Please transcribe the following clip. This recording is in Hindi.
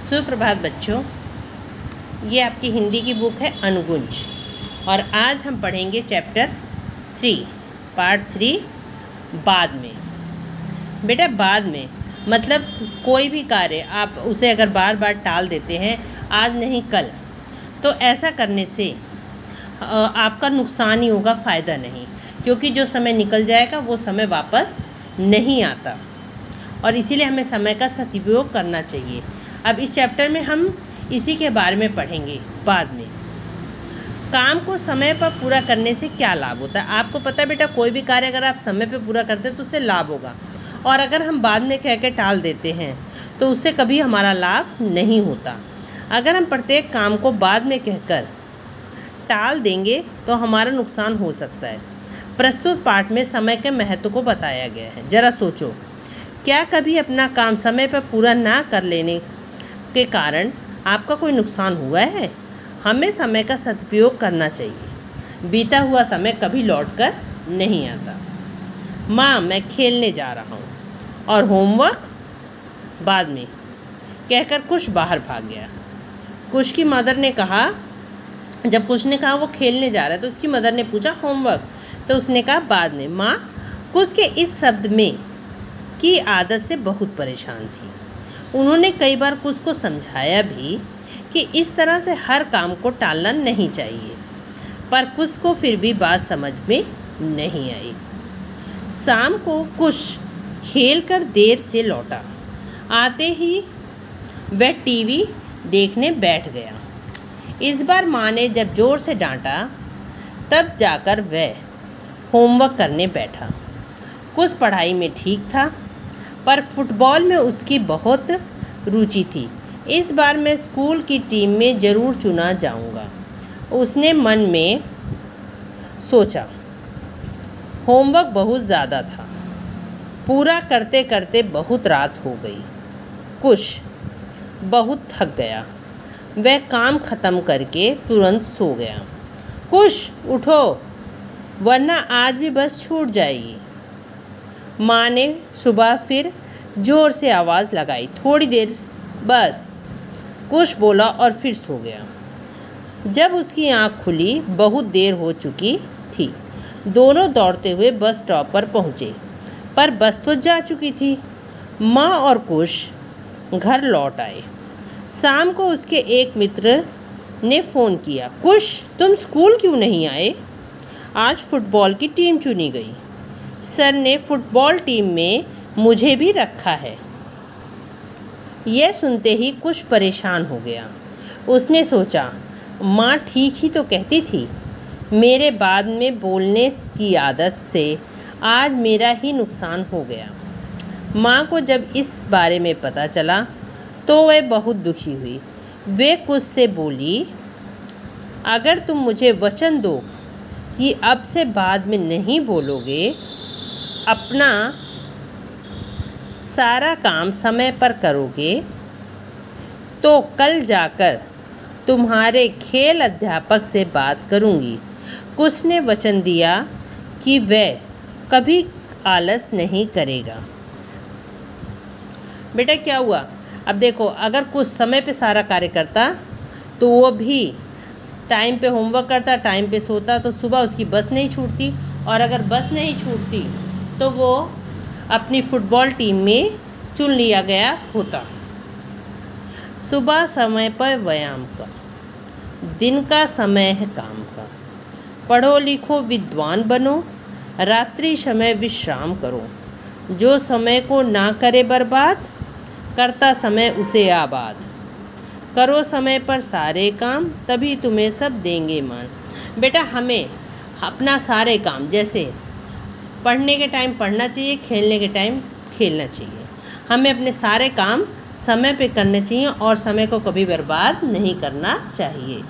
सुप्रभात बच्चों, ये आपकी हिंदी की बुक है अनुगुंज और आज हम पढ़ेंगे चैप्टर 3 पार्ट 3 बाद में। बेटा बाद में मतलब कोई भी कार्य आप उसे अगर बार बार टाल देते हैं, आज नहीं कल, तो ऐसा करने से आपका नुकसान ही होगा, फ़ायदा नहीं, क्योंकि जो समय निकल जाएगा वो समय वापस नहीं आता और इसीलिए हमें समय का सदुपयोग करना चाहिए। अब इस चैप्टर में हम इसी के बारे में पढ़ेंगे बाद में। काम को समय पर पूरा करने से क्या लाभ होता है? आपको पता है बेटा, कोई भी कार्य अगर आप समय पर पूरा करते हैं तो उससे लाभ होगा, और अगर हम बाद में कह के टाल देते हैं तो उससे कभी हमारा लाभ नहीं होता। अगर हम प्रत्येक काम को बाद में कहकर टाल देंगे तो हमारा नुकसान हो सकता है। प्रस्तुत पाठ में समय के महत्व को बताया गया है। ज़रा सोचो, क्या कभी अपना काम समय पर पूरा ना कर लेने के कारण आपका कोई नुकसान हुआ है? हमें समय का सदुपयोग करना चाहिए। बीता हुआ समय कभी लौट कर नहीं आता। माँ, मैं खेलने जा रहा हूँ, और होमवर्क बाद में कहकर कुश बाहर भाग गया। कुश की मदर ने कहा, जब कुश ने कहा वो खेलने जा रहा है तो उसकी मदर ने पूछा होमवर्क, तो उसने कहा बाद में। माँ कुश के इस शब्द में की आदत से बहुत परेशान थी। उन्होंने कई बार कुश को समझाया भी कि इस तरह से हर काम को टालना नहीं चाहिए, पर कुश को फिर भी बात समझ में नहीं आई। शाम को कुश खेलकर देर से लौटा। आते ही वह टीवी देखने बैठ गया। इस बार माँ ने जब ज़ोर से डांटा, तब जाकर वह होमवर्क करने बैठा। कुछ पढ़ाई में ठीक था, पर फुटबॉल में उसकी बहुत रुचि थी। इस बार मैं स्कूल की टीम में ज़रूर चुना जाऊंगा, उसने मन में सोचा। होमवर्क बहुत ज़्यादा था। पूरा करते करते बहुत रात हो गई। कुछ बहुत थक गया। वह काम ख़त्म करके तुरंत सो गया। कुश उठो, वरना आज भी बस छूट जाएगी। माँ ने सुबह फिर ज़ोर से आवाज़ लगाई, थोड़ी देर बस। कुश बोला और फिर सो गया। जब उसकी आँख खुली, बहुत देर हो चुकी थी। दोनों दौड़ते हुए बस स्टॉप पर पहुँचे, पर बस तो जा चुकी थी। माँ और कुश घर लौट आए। शाम को उसके एक मित्र ने फ़ोन किया, कुश तुम स्कूल क्यों नहीं आए? आज फुटबॉल की टीम चुनी गई। सर ने फुटबॉल टीम में मुझे भी रखा है। यह सुनते ही कुश परेशान हो गया। उसने सोचा, माँ ठीक ही तो कहती थी। मेरे बाद में बोलने की आदत से आज मेरा ही नुकसान हो गया। माँ को जब इस बारे में पता चला तो वह बहुत दुखी हुई। वे कुश से बोली, अगर तुम मुझे वचन दो कि अब से बाद में नहीं बोलोगे, अपना सारा काम समय पर करोगे, तो कल जाकर तुम्हारे खेल अध्यापक से बात करूंगी। कुश ने वचन दिया कि वह कभी आलस नहीं करेगा। बेटा क्या हुआ? अब देखो, अगर कुछ समय पे सारा कार्य करता तो वो भी टाइम पे होमवर्क करता, टाइम पे सोता, तो सुबह उसकी बस नहीं छूटती, और अगर बस नहीं छूटती तो वो अपनी फुटबॉल टीम में चुन लिया गया होता। सुबह समय पर व्यायाम का, दिन का समय है काम का। पढ़ो लिखो विद्वान बनो, रात्रि समय विश्राम करो। जो समय को ना करे बर्बाद, करता समय उसे आबाद। करो समय पर सारे काम, तभी तुम्हें सब देंगे मान। बेटा हमें अपना सारे काम, जैसे पढ़ने के टाइम पढ़ना चाहिए, खेलने के टाइम खेलना चाहिए। हमें अपने सारे काम समय पे करने चाहिए और समय को कभी बर्बाद नहीं करना चाहिए।